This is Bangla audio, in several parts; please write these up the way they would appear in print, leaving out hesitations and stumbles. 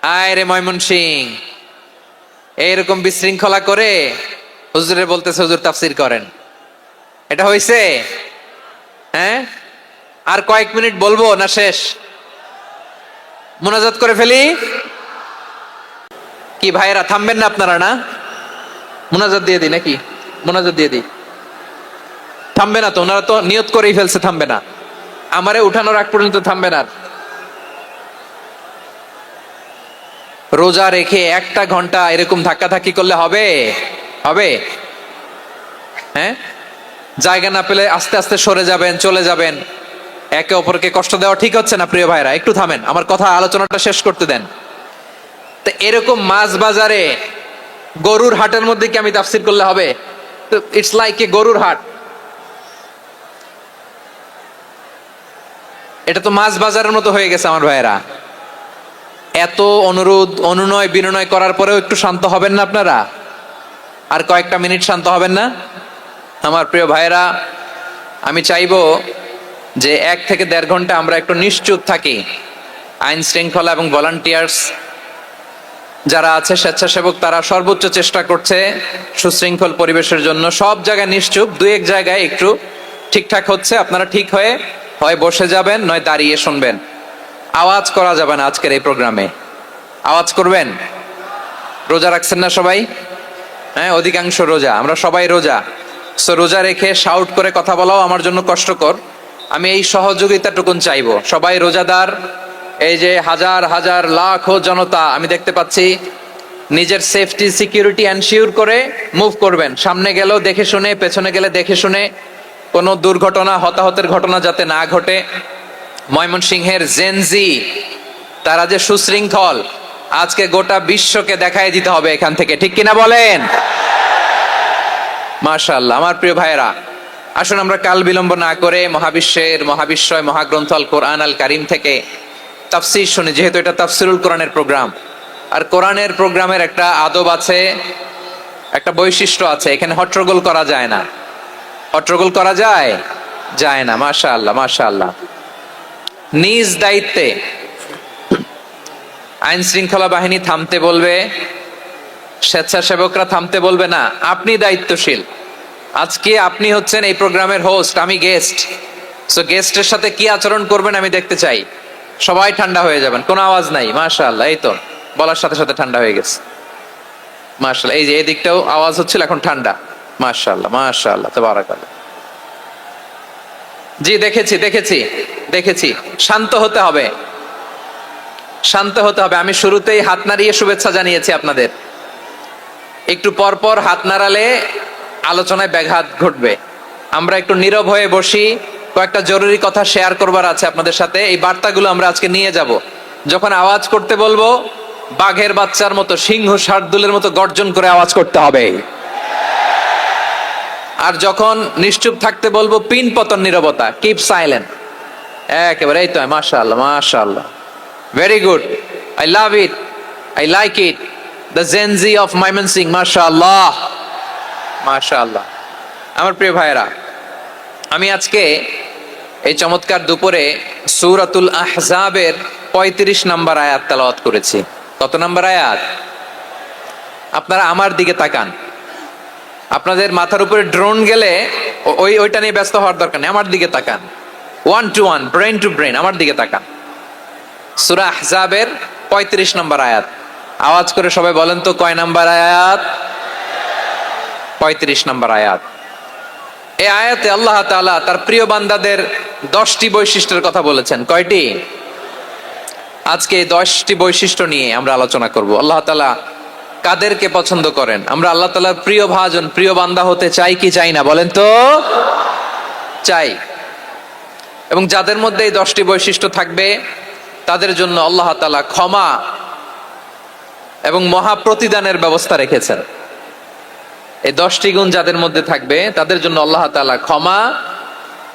আয় রে ময়মনসিং, এইরকম বিশৃঙ্খলা করে হুজুরে বলতেছে হুজুর তাফসির করেন। এটা হইছে? হ্যাঁ, আর কয়েক মিনিট বলবো না শেষ? মুনাজাত করে ফেলি কি ভাইয়েরা? থামবেন না আপনারা? না, মুনাজাত দিয়ে দিই নাকি? মুনাজাত দিয়ে দিই। থামবে না তো? ওনারা তো নিয়ত করেই ফেলছে থামবে না। আমারে উঠানোর আগ পর্যন্ত থামবে না। রোজা রেখে 1 ঘন্টা এরকম ধাক্কাধাক্কি করলে হবে? হবে? হ্যাঁ, জায়গা না পেলে আস্তে আস্তে সরে যাবেন, চলে যাবেন। একে অপরকে কষ্ট দেওয়া ঠিক হচ্ছে না। প্রিয় ভাইরা, একটু থামেন, আমার কথা আলোচনাটা শেষ করতে দেন। তো এরকম মাছ বাজারে গরুর হাটের মধ্যে কি আমি তাফসির করলে হবে? তো ইটস লাইক এ গরুর হাট। এটা তো মাছ বাজারের মতো হয়ে গেছে আমার ভাইয়েরা। এত অনুরোধ, অনুনয়, বিনয় করার পরেও একটু শান্ত হবেন না আপনারা? আর কয়েকটা মিনিট শান্ত হবেন না? আমার প্রিয় ভাইয়েরা, আমি চাইবো যে 1 থেকে 1.5 ঘন্টা আমরা একটু নিশ্চুপ থাকি। আইন শৃঙ্খলা এবং ভলান্টিয়ার্স যারা আছে, স্বেচ্ছাসেবক, তারা সর্বোচ্চ চেষ্টা করছে সুশৃঙ্খল পরিবেশের জন্য। সব জায়গায় নিশ্চুপ, 2-1 জায়গায় একটু ঠিকঠাক হচ্ছে। আপনারা ঠিক হয়ে হয় বসে যাবেন, নয় দাঁড়িয়ে শুনবেন। আওয়াজ করা যাবে না আজকের এই প্রোগ্রামে। আওয়াজ করবেন? রোজা রাখছেন না সবাই? হ্যাঁ, অধিকাংশ রোজা, আমরা সবাই রোজা। সো রোজা রেখে শাউট করে কথা বলাও আমার জন্য কষ্টকর। আমি এই সহযোগিতাটুকুন চাইবো। সবাই রোজাদার, এই যে হাজার হাজার লাখো জনতা আমি দেখতে পাচ্ছি, নিজের সেফটি সিকিউরিটি এনশিওর করে মুভ করবেন। সামনে গেলেও দেখে শুনে, পেছনে গেলে দেখে শুনে, কোনো দুর্ঘটনা, হতাহতের ঘটনা যাতে না ঘটে। ময়মনসিংহের জেনজি তারা যে সুশৃঙ্খল, আজকে গোটা বিশ্বকে দেখাই দিতে হবে এখান থেকে, ঠিক কিনা বলেন? মাশাআল্লাহ। আমার প্রিয় ভাইয়েরা, আসুন আমরা কাল বিলম্ব না করে মহাবিশ্বের মহাবিশ্বয় মহাগ্রন্থ আল কোরআন আল কারিম থেকে তাফসীর শুনি। যেহেতু এটা তাফসিরুল কোরআনের প্রোগ্রাম, আর কোরআনের প্রোগ্রামের একটা আদব আছে, একটা বৈশিষ্ট্য আছে। এখানে হট্টগোল করা যায় না। হট্টগোল করা যায়? যায় না। মাশাআল্লাহ, মাশাআল্লাহ। নিজ দায়িত্বে আইন শৃঙ্খলা বাহিনী থামতে বলবে, স্বেচ্ছাসেবকরা থামতে বলবে না। আপনি দায়িত্বশীল। আজকে আপনি হচ্ছেন এই প্রোগ্রামের হোস্ট, আমি গেস্ট। সো গেস্টের সাথে কি আচরণ করবেন আমি দেখতে চাই। সবাই ঠান্ডা হয়ে যাবেন, কোনো আওয়াজ নাই। মাশাআল্লাহ, এই তো বলার সাথে সাথে ঠান্ডা হয়ে গেছে। মাশাআল্লাহ, এই যে এই দিকটাও আওয়াজ হচ্ছিল, এখন ঠান্ডা। মাশাআল্লাহ, মাশাআল্লাহ, তাবারাকাল্লাহ। জি, দেখেছি দেখেছি দেখেছি। শান্ত হতে হবে, শান্ত হতে হবে। আমি শুরুতেই হাত নাড়িয়ে শুভেচ্ছা জানিয়েছি আপনাদের। একটু পর পর হাত নাড়ালে আলোচনায় ব্যাঘাত ঘটবে। আমরা একটু নীরব হয়ে বসি। কয়েকটা জরুরি কথা শেয়ার করবার আছে আপনাদের সাথে। এই বার্তাগুলো আমরা আজকে নিয়ে যাব। যখন আওয়াজ করতে বলবো, বাঘের বাচ্চার মতো, সিংহ শার্দুলের মতো গর্জন করে আওয়াজ করতে হবে। আর যখন নিশ্চুপ থাকতে বলবো, পিন পতন নীরবতা, কিপ সাইলেন্ট। একেবারে এই তো। মাশাআল্লাহ, মাশাআল্লাহ, very good, I love it, I like it. The Gen Z of Mymensingh, মাশাআল্লাহ, মাশাআল্লাহ। আমার প্রিয় ভাইয়েরা, আমি আজকে এই চমৎকার দুপুরে সূরাতুল আহজাবের 35 নম্বর আয়াত তেলাওয়াত করেছি। কত নম্বর আয়াত? আপনারা আমার দিকে তাকান। আপনাদের মাথার উপরে ড্রোন গেলে ওইটা নিয়ে ব্যস্ত হওয়ার দরকার নেই। আমার দিকে তাকান। 1 to 1, ব্রেন টু ব্রেন, আমার দিকে তাকান। সূরা আহজাবের 35 নম্বর আয়াত। আওয়াজ করে সবাই বলেন তো, কয় নম্বর আয়াত? 35 নম্বর আয়াত। এই আয়াতে আল্লাহ তাআলা তার প্রিয় বান্দাদের 10টি বৈশিষ্ট্যের কথা বলেছেন। কয়টি? আজকে এই 10টি বৈশিষ্ট্য নিয়ে আমরা আলোচনা করব। আল্লাহ তাআলা কাদেরকে পছন্দ করেন? আমরা আল্লাহ তাআলার প্রিয় ভাজন, প্রিয় বান্দা হতে চাই কি চাই না? বলেন তো। চাই। এবং যাদের মধ্যে এই 10টি বৈশিষ্ট্য থাকবে, তাদের জন্য আল্লাহ তাআলা ক্ষমা এবং মহা প্রতিদানের ব্যবস্থা রেখেছেন। এই 10টি গুণ যাদের মধ্যে থাকবে, তাদের জন্য আল্লাহ তাআলা ক্ষমা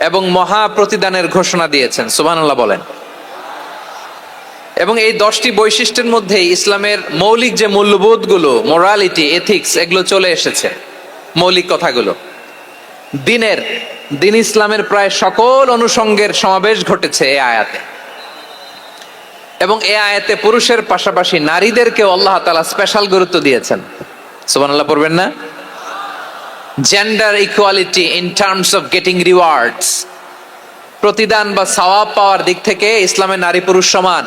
এবং মহা প্রতিদানের ঘোষণা দিয়েছেন। সুবহানাল্লাহ বলেন। এবং এই 10টি বৈশিষ্ট্যের মধ্যে ইসলামের মৌলিক যে মূল্যবোধগুলো, মোরালিটি, এথিক্স, এগুলো চলে এসেছে। মৌলিক কথাগুলো দিন ইসলামের প্রায় সকল অনুষঙ্গের সমাবেশ ঘটেছে এই আয়াতে। এবং এই আয়াতে পুরুষের পাশাপাশি নারীদেরকেও আল্লাহ তাআলা স্পেশাল গুরুত্ব দিয়েছেন। সুবহানাল্লাহ পড়বেন না? Gender equality in terms of getting rewards, প্রতিদান বা সওয়াব পাওয়ার দিক থেকে ইসলামে নারী পুরুষ সমান।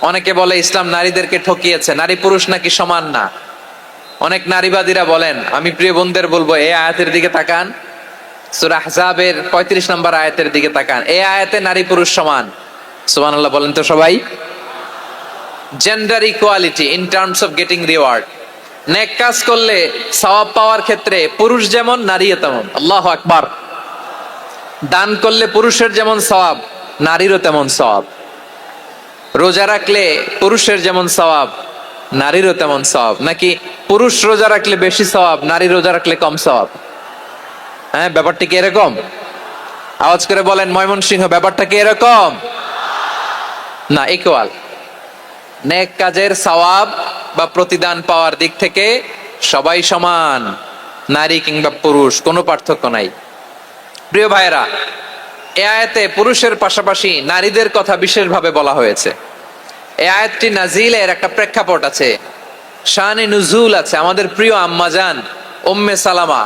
অনেকে বলে ইসলাম নারীদেরকে ঠকিয়েছে, নারী পুরুষ নাকি সমান না। অনেক নারীবাদীরা বলেন, আমি প্রিয় বোনদের বলবো এই আয়াতের দিকে তাকান, সূরা আহজাবের 35 নম্বর আয়াতের দিকে তাকান। এই আয়াতে নারী পুরুষ সমান। সুবহানাল্লাহ বলেন তো সবাই। Gender equality in terms of getting reward, নেক কাজ করলে সওয়াব পাওয়ার ক্ষেত্রে পুরুষ যেমন নারীও তেমন। আল্লাহু আকবার। দান করলে পুরুষের যেমন সওয়াব, নারীরও তেমন সওয়াব। রোজা রাখলে পুরুষের যেমন সওয়াব, নারীরও তেমন সওয়াব। নাকি পুরুষ রোজা রাখলে বেশি সওয়াব, নারী রোজা রাখলে কম সওয়াব? হ্যাঁ, ব্যাপারটা কি এরকম? আওয়াজ করে বলেন ময়মনসিংহ, ব্যাপারটা কি এরকম? না, ইকুয়াল। নেক কাজের সওয়াব বা প্রতিদান পাওয়ার দিক থেকে সবাই সমান, নারী কিংবা পুরুষ, কোনো পার্থক্য নাই। প্রিয় ভাইরা, এই আয়াতে পুরুষের পাশাপাশি নারীদের কথা বিশেষভাবে বলা হয়েছে। এই আয়াতটি নাজিলের একটা প্রেক্ষাপট আছে, শানে নুজুল আছে। আমাদের প্রিয় আম্মাজান উম্মে সালামা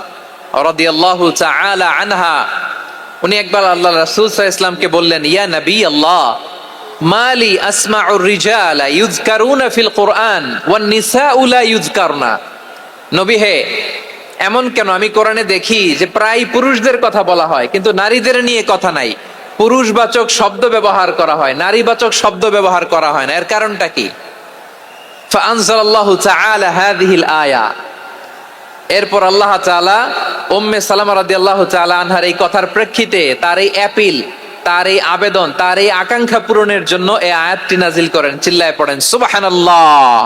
রাদিয়াল্লাহু তাআলা আনহা, উনি একবার আল্লাহ রাসূল সাল্লাল্লাহু আলাইহি ওয়াসাল্লামকে বললেন, ইয়া নবী আল্লাহ, মালি আসমাউর রিজালা ইউযকারুনা ফিল কুরআন ওয়ান নিসাউ লা ইউযকারনা। নবী হে, এমন কেন আমি কোরআনে দেখি যে প্রায় পুরুষদের কথা বলা হয় কিন্তু নারীদের নিয়ে কথা নাই। পুরুষবাচক শব্দ ব্যবহার করা হয়, নারীবাচক শব্দ ব্যবহার করা হয় না। এর কারণটা কি? ফাআনজালাল্লাহু তাআলা হাযিহিল আয়া। এরপর আল্লাহ তাআলা উম্মে সালামা রাদিয়াল্লাহু তাআলা আনহার এই কথার প্রেক্ষিতে, তার এই অ্যাপিল, তার এই আবেদন, তার এই আকাঙ্ক্ষা পূরণের জন্য এই আয়াতটি নাজিল করেন। চিল্লায় পড়েন সুবহানাল্লাহ।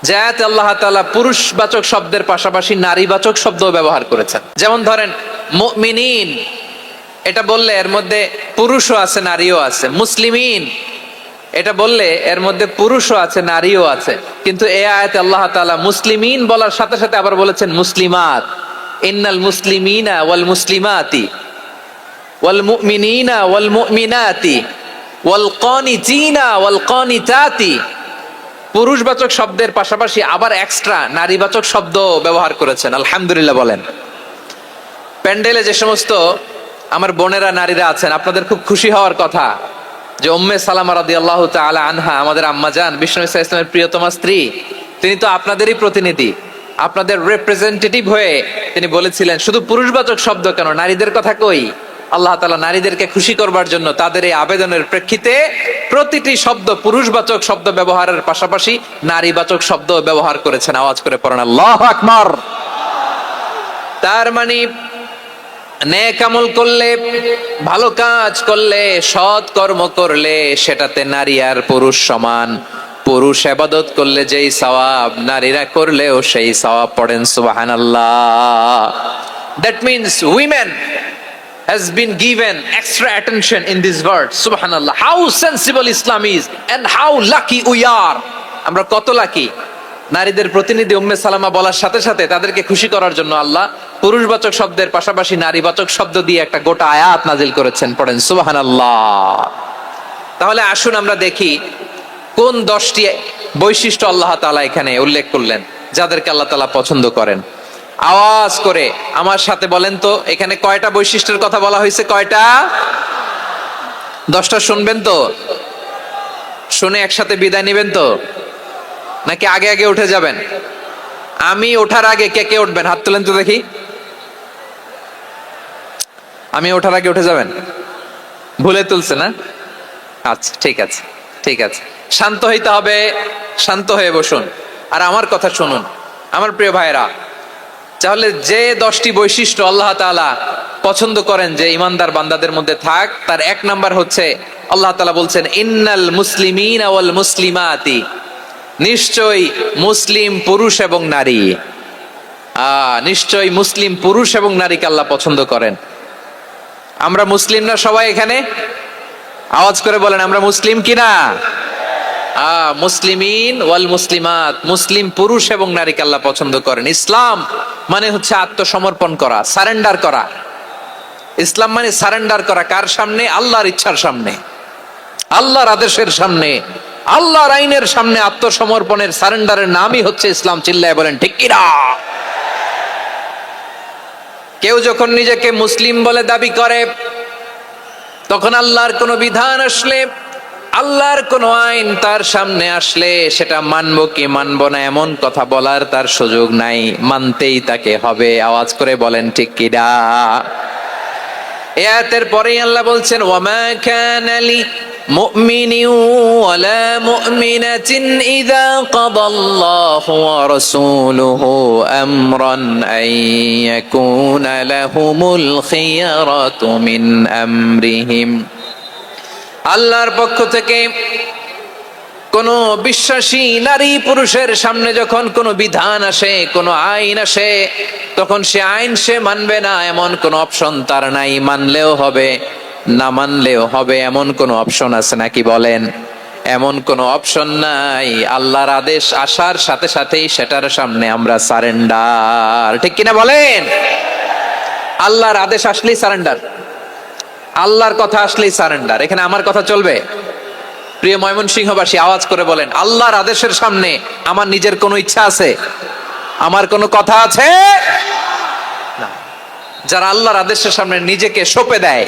যে আয়াতে আল্লাহ তাআলা পুরুষবাচক শব্দের পাশাপাশি নারীবাচক শব্দ ব্যবহার করেছেন। যেমন ধরেন মুমিনিন, এটা বললে এর মধ্যে পুরুষও আছে নারীও আছে। মুসলিমিন, এটা বললে এর মধ্যে পুরুষও আছে নারীও আছে। কিন্তু এই আয়াতে আল্লাহ তাআলা মুসলিমিন বলার সাথে সাথে আবার বলেছেন মুসলিমাত। ইন্নাল মুসলিমিনা ওয়াল মুসলিমাতি ওয়াল মুমিনিনা ওয়াল মুমিনাতি ওয়াল কানিতিনা ওয়াল কানিতাতি। পুরুষবাচক শব্দের পাশাপাশি আবার এক্সট্রা নারীবাচক শব্দ ব্যবহার করেছেন। আলহামদুলিল্লাহ বলেন। প্যান্ডেলে যে সমস্ত আমার বোনেরা নারীরা আছেন, আপনাদের খুব খুশি হওয়ার কথা যে উম্মে সালামা রাদিয়াল্লাহু তাআলা আনহা, আমাদের আম্মাজান বিষ্ণু ইসা ইসলামের প্রিয়তমা স্ত্রী, তিনি তো আপনাদেরই প্রতিনিধি, আপনাদের রিপ্রেজেন্টেটিভ হয়ে তিনি বলেছিলেন শুধু পুরুষবাচক শব্দ কেন, নারীদের কথা কই। আল্লাহ তাআলা নারীদেরকে খুশি করবার জন্য তাদের এই আবেদনের প্রেক্ষিতে প্রতিটি শব্দ পুরুষবাচক শব্দ ব্যবহারের পাশাপাশি নারীবাচক শব্দ ব্যবহার করেছেন। আওয়াজ করে পড়েন আল্লাহু আকবার। তার মানে নেক আমল করলে, ভালো কাজ করলে, সৎ কর্ম করলে সেটাতে নারী আর পুরুষ সমান। পুরুষ ইবাদত করলে যেই সওয়াব, নারীরা করলেও সেই সওয়াব। পড়েন সুবহানাল্লাহ। That means women has been given extra attention in this verse. Subhanallah. How sensible Islam is and how lucky we are. আমরা কত লাকি। নারীদের প্রতিনিধি উম্মে সালামা বলার সাথে সাথে তাদেরকে খুশি করার জন্য আল্লাহ পুরুষবাচক শব্দের পাশাপাশি নারীবাচক শব্দ দিয়ে একটা গোটা আয়াত নাজিল করেছেন। পড়েন সুবহানাল্লাহ। তাহলে আসুন আমরা দেখি কোন 10টি বৈশিষ্ট্য আল্লাহ তাআলা এখানে উল্লেখ করলেন যাদেরকে আল্লাহ তাআলা পছন্দ করেন। আওয়াজ করে আমার সাথে বলেন তো, এখানে কয়টা বৈশিষ্ট্যের কথা বলা হয়েছে? কয়টা? 10টা শুনবেন তো? শুনে একসাথে বিদায় নেবেন তো, নাকি আগে আগে উঠে যাবেন? আমি ওঠার আগে কে কে উঠবেন? হাত তুলেন তো দেখি। আমি ওঠার আগে উঠে যাবেন? ভুলে তুলছে না? আচ্ছা, ঠিক আছে, ঠিক আছে। শান্ত হইতে হবে, শান্ত হয়ে বসুন আর আমার কথা শুনুন আমার প্রিয় ভাইরা। তাহলে যে 10টি বৈশিষ্ট্য আল্লাহ তাআলা পছন্দ করেন যে ইমানদার বান্দাদের মধ্যে থাক, তার 1 নাম্বার হচ্ছে আল্লাহ তাআলা বলছেন ইন্নাল মুসলিমিনা ওয়াল মুসলিমাতি। নিশ্চয়ই মুসলিম পুরুষ এবং নারী, নিশ্চয়ই মুসলিম পুরুষ এবং নারীকে আল্লাহ পছন্দ করেন। আমরা মুসলিম না সবাই এখানে? আওয়াজ করে বলেন আমরা মুসলিম কিনা? মুসলিমিন ওয়াল মুসলিমাত, মুসলিম পুরুষ এবং নারীকে আল্লাহ পছন্দ করেন। ইসলাম মানে হচ্ছে আত্মসমর্পণ করা, সারেন্ডার করা। ইসলাম মানে সারেন্ডার করা কার সামনে? আল্লাহর ইচ্ছার সামনে। আল্লাহর আদেশের সামনে, আল্লাহর আইনের সামনে আত্মসমর্পণের সারেন্ডারের নামই হচ্ছে ইসলাম। চিল্লায় বলেন ঠিক কিনা? কেউ যখন নিজেকে মুসলিম বলে দাবি করে, তখন আল্লাহর কোনো বিধান আসলে, আল্লাহর কোনো আইন তার সামনে আসলে সেটা মানবো কি মানবো না এমন কথা বলার তার সুযোগ নাই, মানতেই তাকে হবে। আওয়াজ করে বলেন ঠিক কিনা? এই আয়াতের পরেই আল্লাহ বলছেন, ওয়ামা কানা লি মুমিনিন ওয়ালা মুমিনাতিন ইযা কাদাল্লাহু ওয়া রাসূলুহু আমরান আন ইয়াকুনা লাহুমুল খিয়ারাতু মিন আমরিহিম। আল্লাহর পক্ষ থেকে কোন বিশ্বাসী নারী পুরুষের সামনে যখন কোনো বিধান আসে, কোনো আইন আসে, তখন সে আইন সে মানবে না এমন কোন অপশন তার নাই। মানলেও হবে, না মানলেও হবে, এমন কোন অপশন আছে নাকি বলেন? এমন কোন অপশন নাই। আল্লাহর আদেশ আসার সাথে সাথেই সেটার সামনে আমরা সারেন্ডার। ঠিক কিনা বলেন? আল্লাহর আদেশ আসলেই সারেন্ডার, আল্লাহর কথা আসলেই সারেন্ডার। এখানে আমার কথা চলবে? প্রিয় ময়মনসিংহবাসী, আওয়াজ করে বলেন, আল্লাহর আদেশের সামনে আমার নিজের কোনো ইচ্ছা আছে? আমার কোনো কথা আছে? না। যারা আল্লাহর আদেশের সামনে নিজেকে সঁপে দেয়,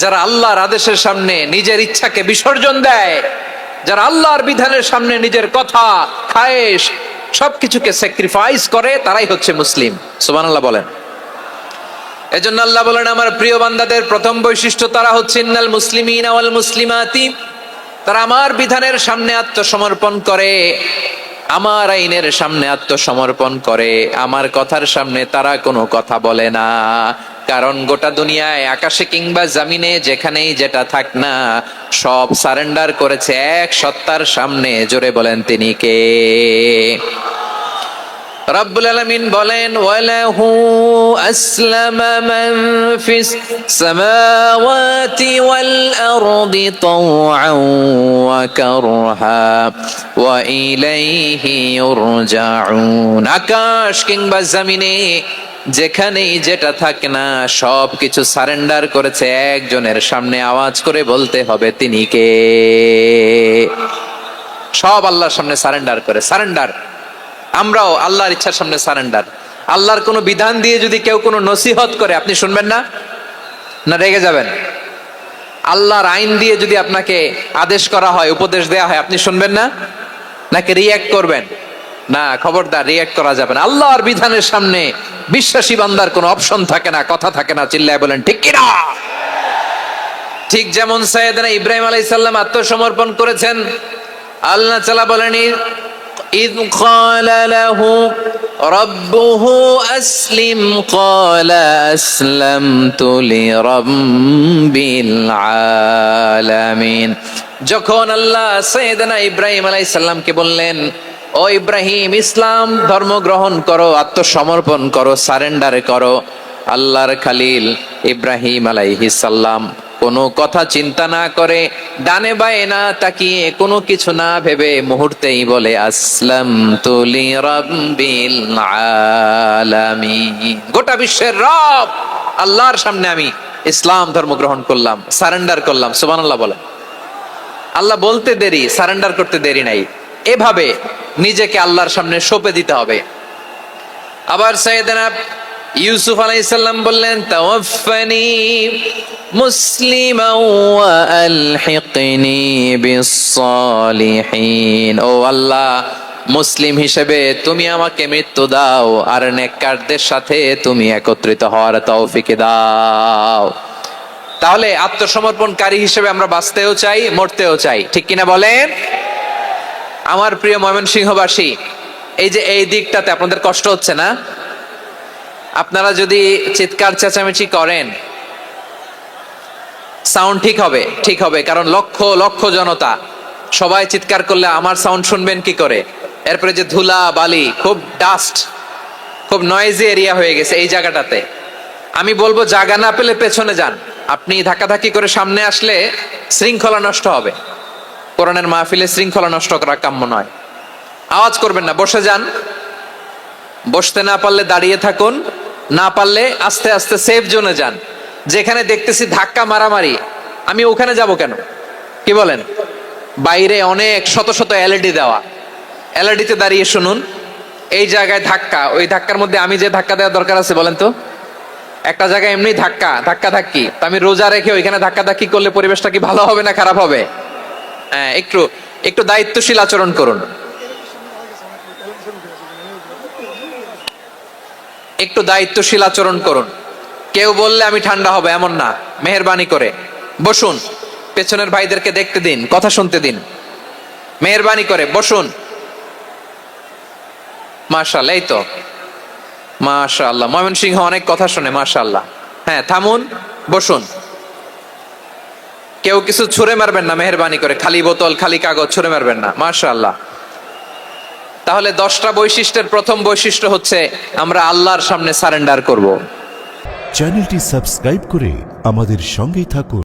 যারা আল্লাহর আদেশের সামনে নিজের ইচ্ছাকে বিসর্জন দেয়, যারা আল্লাহর বিধানের সামনে নিজের কথা, খায়েশ সবকিছুকে স্যাক্রিফাইস করে, তারাই হচ্ছে মুসলিম। সুবহানাল্লাহ বলেন। এজন্য আল্লাহ বলেন, আমার প্রিয় বান্দাদের প্রথম বৈশিষ্ট্য তারা হচ্ছে ইন্নাল মুসলিমিনা ওয়াল মুসলিমাতি, তারা আমার বিধানের সামনে আত্মসমর্পণ করে, আমার আইনের সামনে আত্মসমর্পণ করে, আমার কথার সামনে তারা কোনো কথা বলে না। কারণ গোটা দুনিয়ায় আকাশে কিংবা জমিনে যেখানেই যেটা থাক না, সব সারেন্ডার করেছে এক সত্তার সামনে। জোরে বলেন তিনি কে? রব্বুল আলামিন বলেন, ওয়ালাহু আসলামা মান ফিস সামাওয়াতি ওয়াল আরদি তাওআন ওয়া কারহা ওয়া ইলাইহি ইউরজাউন। আকাশ কিংবা জমিনে যেখানেই যেটা থাকে না, সব কিছু সারেন্ডার করেছে একজনের সামনে। আওয়াজ করে বলতে হবে তিনি কে? সব আল্লাহর সামনে সারেন্ডার করে। সারেন্ডার। আমরাও আল্লাহর ইচ্ছার সামনে সারেন্ডার। আল্লাহর কোনো বিধান দিয়ে যদি কেউ কোনো নসিহত করে, আপনি শুনবেন না? না রেগে যাবেন? আল্লাহর আইন দিয়ে যদি আপনাকে আদেশ করা হয়, উপদেশ দেয়া হয়, আপনি শুনবেন না? নাকি রিয়্যাক্ট করবেন? না, খবরদার, রিয়্যাক্ট করা যাবে না। আল্লাহর বিধানের সামনে বিশ্বাসী বান্দার কোনো অপশন থাকে না, কথা থাকে না। চিল্লায় বলেন ঠিক কিনা? ঠিক যেমন সাইয়েদনা ইব্রাহিম আলাইহিস সালাম আত্মসমর্পণ করেছেন। আল্লাহ তাআলা বলেন, إذ قال له ربه أسلم قال أسلمت لرب العالمين। যখন আল্লাহ সাইয়েদনা ইব্রাহিম আলাইহিস সালামকে বললেন, ও ইব্রাহিম, ইসলাম ধর্ম গ্রহণ করো, আত্মসমর্পণ করো, সারেন্ডার করো, আল্লাহর খালিল ইব্রাহিম আলাইহিস সালাম কোনো কথা চিন্তা না করে, ডানে বায়ে না তাকিয়ে, কোনো কিছু না ভেবে মুহূর্তেই বলে, আসলামতু লিরাব্বিল আলামিন। গোটা বিশ্বের রব আল্লাহর সামনে আমি ইসলাম ধর্ম গ্রহণ করলাম, সারেন্ডার করলাম। সুবহানাল্লাহ বলে। আল্লাহ বলতে দেরি, সারেন্ডার করতে দেরি নাই। এভাবে নিজেকে আল্লাহর সামনে সঁপে দিতে হবে। আবার সাইয়েদনা ইউসুফ আলাইহিস সালাম বললেন, তাওয়াফফানি মুসলিমান ওয়া আলহিকনি বিস-সালিহিন। ও আল্লাহ, মুসলিম হিসেবে তুমি আমাকে মৃত্যু দাও, আর নেককারদের সাথে তুমি একত্রিত হওয়ার তৌফিক দাও। তাহলে আত্মসমর্পণকারী হিসেবে আমরা বাঁচতেও চাই, মরতেও চাই। ঠিক কিনা বলেন? আমার প্রিয় ময়মনসিংহবাসী, এই যে এই দিকটাতে আপনাদের কষ্ট হচ্ছে না? আপনারা যদি চিৎকার চেঁচামেচি করেন, সাউন্ড ঠিক হবে, ঠিক হবে, কারণ লক্ষ লক্ষ জনতা, সবাই চিৎকার করলে আমার সাউন্ড শুনবেন কি করে? এরপরে যে ধুলা বালি, খুব ডাস্ট, খুব নয়েজি এরিয়া হয়ে গেছে এই জায়গাটাতে। আমি বলবো, জায়গা না পেলে পেছনে যান। আপনি ধাক্কাধাক্কি করে সামনে আসলে শৃঙ্খলা নষ্ট হবে। কোরআনের মাহফিলে শৃঙ্খলা নষ্ট করা কাম্য নয়। আওয়াজ করবেন না, বসে যান। বসতে না পারলে দাঁড়িয়ে থাকুন, না পারলে আস্তে আস্তে সেফ জোনে যান। যেখানে দেখতেছি ধাক্কা মারামারি, আমি ওখানে যাব কেন? কি বলেন? বাইরে অনেক শত শত এলইডি দেওয়া, এলইডিতে দাঁড়িয়ে শুনুন। এই জায়গায় ধাক্কা, ওই ধাক্কার মধ্যে আমি যে ধাক্কা দেওয়ার দরকার আছে বলেন তো? একটা জায়গায় এমনি ধাক্কা ধাক্কি, তো আমি রোজা রেখে ওইখানে ধাক্কা ধাক্কি করলে পরিবেশটা কি ভালো হবে না খারাপ হবে? হ্যাঁ, একটু একটু দায়িত্বশীল আচরণ করুন, একটু দায়িত্বশীল আচরণ করুন। কেউ বললে আমি ঠান্ডা হবে এমন না, মেহেরবানি করে বসুন। পেছনের ভাইদেরকে দেখতে দিন, কথা শুনতে দিন, মেহেরবানি করে বসুন। মাশাআল্লাহ, এই তো মাশাআল্লাহ, ময়মনসিংহ অনেক কথা শুনে, মাশাআল্লাহ। হ্যাঁ, থামুন, বসুন। কেউ কিছু ছুঁড়ে মারবেন না, মেহেরবানি করে, খালি বোতল খালি কাগজ ছুঁড়ে মারবেন না, মাশাআল্লাহ। তাহলে 10টা বৈশিষ্ট্যের প্রথম বৈশিষ্ট্য হচ্ছে আমরা আল্লাহর সামনে সারেন্ডার করব। চ্যানেলটি সাবস্ক্রাইব করে আমাদের সঙ্গেই থাকুন।